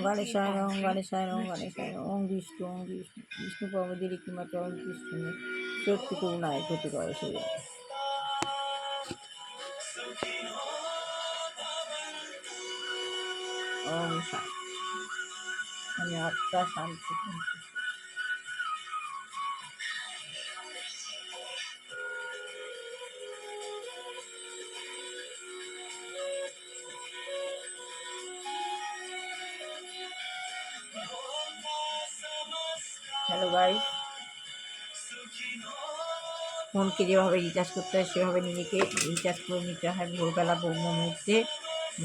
গণেশায় নমঃ গণেশায় নমঃ গণেশায় নমঃ। ওম বিষ্ণু ওম বিষ্ণু বিষ্ণু পরমদিরি কিংবা চরম বিষ্ণু শক্তি করুণায় ক্ষতি করে সে। ওম শান্তি। আমি আত্মা শান্তি। হ্যালো গাইস, ফোনকে যেভাবে রিচার্জ করতে হয় সেভাবে নিজেকে রিচার্জ করে নিতে হয়। ভোরবেলা ব্রহ্ম মুহূর্তে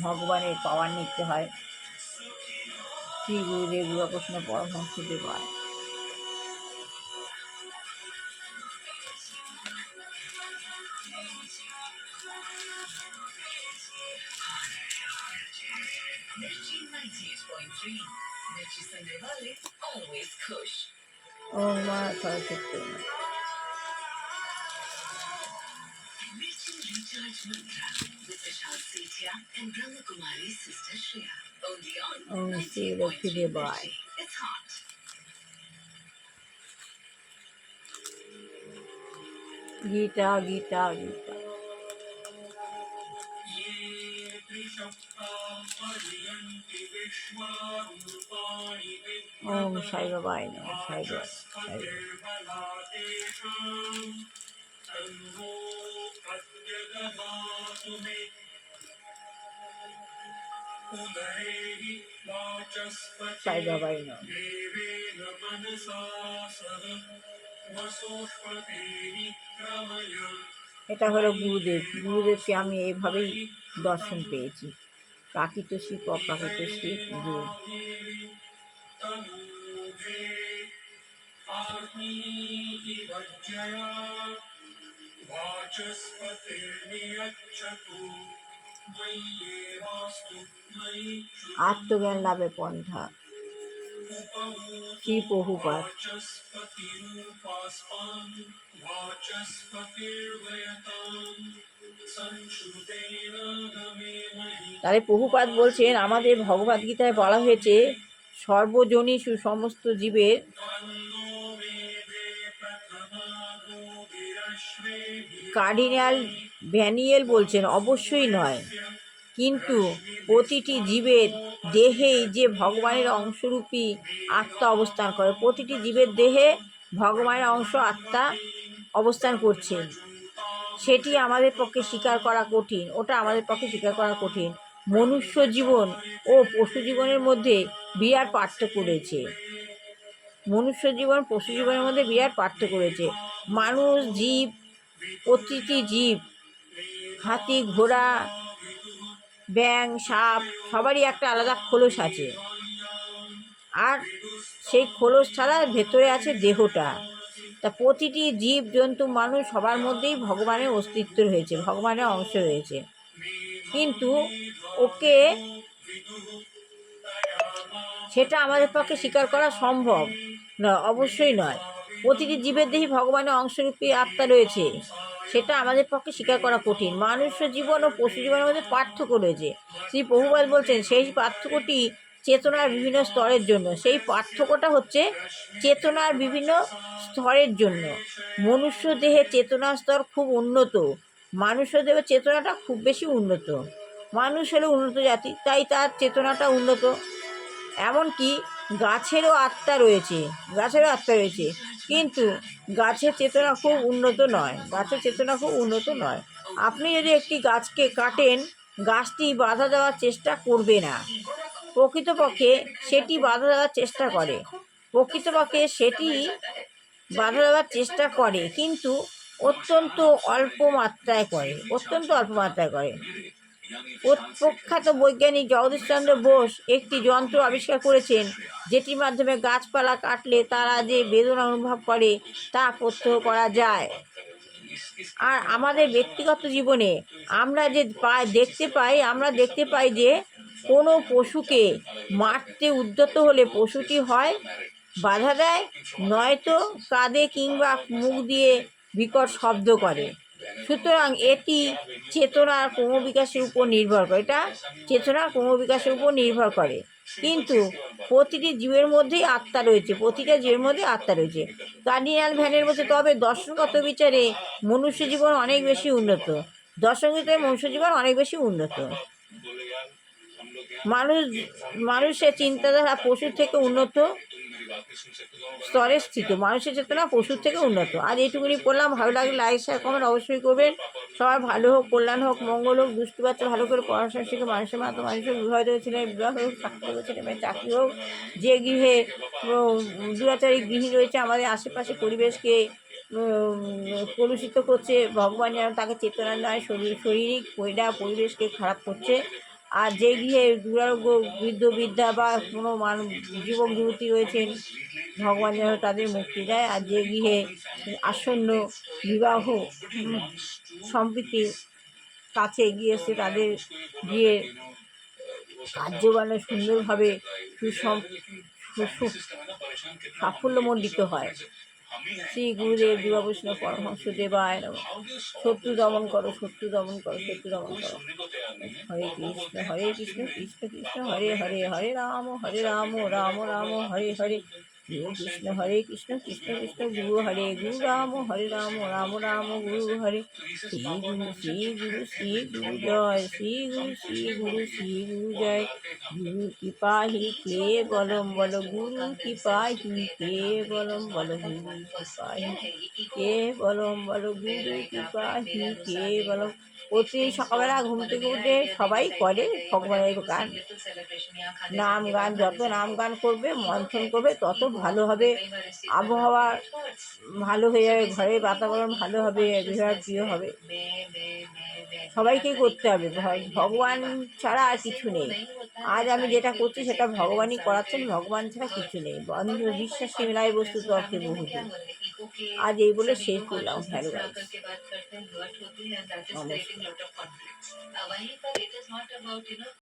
ভগবানের পাওয়ার নিতে হয়। শ্রী গুরুদেব গুরুকৃষ্ণ পরমহংসদেব হয়। ওম মা সরস্বতী। ওম শ্রী লক্ষ্মী দেবায়। গীতা গীতা গীতা। ওম সাই বাবায় নমঃ। সাই বাবা সাই সাই বাবাই নমঃ। এটা হলো গুরুদেব। গুরুদেবকে আমি এইভাবেই দর্শন পেয়েছি। প্রাকৃত শিব অপ্রাকৃত শিব গুরু। আত্মজ্ঞান লাভে পন্থা শ্রী প্রভুপাদ। তাহলে প্রভুপাদ বলছেন, আমাদের ভগবদ গীতায় বলা হয়েছে সর্বজনীষু সমস্ত জীবের কার্ডিনাল ভ্যানিয়েল বলছেন অবশ্যই নয়, কিন্তু প্রতিটি জীবের দেহেই যে ভগবানের অংশরূপী আত্মা অবস্থান করে। প্রতিটি জীবের দেহে ভগবানের অংশ আত্মা অবস্থান করছেন। সেটি আমাদের পক্ষে স্বীকার করা কঠিন। ওটা আমাদের পক্ষে স্বীকার করা কঠিন। মনুষ্য জীবন ও পশু জীবনের মধ্যে বিরাট পার্থক্য রয়েছে। মনুষ্য জীবন পশু জীবনের মধ্যে বিরাট পার্থক্য রয়েছে। মানুষ জীব, প্রতিটি জীব, হাতি ঘোড়া ব্যাং সাপ সবারই একটা আলাদা খোলস আছে, আর সেই খোলস ছাড়া ভেতরে আছে দেহটা। তা প্রতিটি জীব জন্তু মানুষ সবার মধ্যেই ভগবানের অস্তিত্ব রয়েছে, ভগবানের অংশ রয়েছে, কিন্তু ওকে সেটা আমাদের পক্ষে স্বীকার করা সম্ভব নয়, অবশ্যই নয়। প্রতিটি জীবের দেহেই ভগবানের অংশরূপী আত্মা রয়েছে, সেটা আমাদের পক্ষে স্বীকার করা কঠিন। মানুষ্য জীবন ও পশু জীবনের মধ্যে পার্থক্য রয়েছে। শ্রী প্রভুপাদ বলছেন সেই পার্থক্যটি চেতনার বিভিন্ন স্তরের জন্য। সেই পার্থক্যটা হচ্ছে চেতনার বিভিন্ন স্তরের জন্য। মনুষ্য দেহে চেতনার স্তর খুব উন্নত, মানুষ্য দেহের চেতনাটা খুব বেশি উন্নত। মানুষ হলো উন্নত জাতি, তাই তার চেতনাটা উন্নত। এমনকি গাছেরও আত্মা রয়েছে, গাছেরও আত্মা রয়েছে, কিন্তু গাছের চেতনা খুব উন্নত নয়, গাছের চেতনা খুব উন্নত নয়। আপনি যদি একটি গাছকে কাটেন, গাছটি বাধা দেওয়ার চেষ্টা করবে না, প্রকৃতপক্ষে সেটি বাধা দেওয়ার চেষ্টা করে, প্রকৃতপক্ষে সেটি বাধা দেওয়ার চেষ্টা করে, কিন্তু অত্যন্ত অল্প মাত্রায় করে, অত্যন্ত অল্প মাত্রায় করে। প্রখ্যাত বৈজ্ঞানিক জগদীশচন্দ্র বোস একটি যন্ত্র আবিষ্কার করেছেন, যেটির মাধ্যমে গাছপালা কাটলে তারা যে বেদনা অনুভব করে তা প্রত্যক্ষ করা যায়। আর আমাদের ব্যক্তিগত জীবনে আমরা যে দেখতে পাই যে কোনো পশুকে মারতে উদ্যত হলে পশুটি হয় বাধা দেয়, নয়তো কাঁদে কিংবা মুখ দিয়ে বিকট শব্দ করে। সুতরাং এটি চেতনার ক্রমবিকাশের উপর নির্ভর করে, এটা চেতনার ক্রমবিকাশের উপর নির্ভর করে। কিন্তু প্রতিটি জীবের মধ্যেই আত্মা রয়েছে, প্রতিটা জীবের মধ্যে আত্মা রয়েছে। কার্ডিনাল ভ্যানের মধ্যে তবে দর্শনগত বিচারে মনুষ্য জীবন অনেক বেশি উন্নত, দর্শনগত মনুষ্য জীবন অনেক বেশি উন্নত। মানুষ মানুষের চিন্তাধারা পশুর থেকে উন্নত স্তরে স্থিত, মানুষের চেতনা পশুর থেকে উন্নত। আজ এইটুকুনি বললাম, ভালো লাগলে লাইক শেয়ার কমেন্ট অবশ্যই করবেন। সবার ভালো হোক, কল্যাণ হোক, মঙ্গল হোক, দুষ্টু বাচ্চা ভালো করে পড়াশোনা শিখে মানুষের মাত্র মানুষের বিবাহিত ছেলে বিবাহ হোক, চাকরি হোক, ছেলে মেয়ের চাকরি হোক। যে গৃহে দুরাচারী গৃহী রয়েছে আমাদের আশেপাশে পরিবেশকে কলুষিত করছে, ভগবান যেন তাকে চেতনা নয় শারীরিক পরিবেশকে খারাপ করছে। আর যে গৃহে দুরারোগ্য বৃদ্ধ বৃদ্ধা বা কোনো যুবক যুবতী রয়েছেন, ভগবান যেন তাদের মুক্তি দেয়। আর যে গৃহে আসন্ন বিবাহ সম্প্রীতির কাছে এগিয়ে এসে তাদের গিয়ে কার্যবানে সুন্দরভাবে সাফল্যমণ্ডিত হয়। শ্রী গুরুদেব যুবা বৈষ্ণব পরমহংস দেবায় নমঃ। শত্রু দমন করো, শত্রু দমন করো, শত্রু দমন করো। হরে কৃষ্ণ কৃষ্ণ কৃষ্ণ হরে হরে, হরে রাম রাম রাম হরে হরে, হরে কৃষ্ণ কৃষ্ণ কৃষ্ণ গুরু হরে, গুরু রাম হরে রাম রাম গুরু হরে। শ্রী গুরু শ্রী গুরু শ্রী গুরু জয়, শ্রী গুরু শ্রী গুরু শ্রী গুরু জয়। গুরু কৃপা হি কে বলম বল, গুরু কৃপা হি কে বলম বল, গুরু কৃপা হি কে বলম বল, গুরু কৃপা হি কে বলম। প্রতি সকালবেলা ঘুম থেকে উঠে সবাই করে ভগবানের গান, নাম গান। যত নাম গান করবে, মন্থন করবে, তত ভালো হবে, আবহাওয়া ভালো হয়ে যাবে, ঘরের বাতাবরণ ভালো হবে, বিবাহ প্রিয় হবে। সবাইকেই করতে হবে, ভগবান ছাড়া আর কিছু নেই। আজ আমি যেটা করছি সেটা ভগবানই করাচ্ছেন, ভগবান ছাড়া কিছু নেই। অন্ধ বিশ্বাসী মেলায় বস্তু তর্কে বহুদিন। আজ এই বলে শেষ করলাম। হ্যালো গাইস, নমস্কার।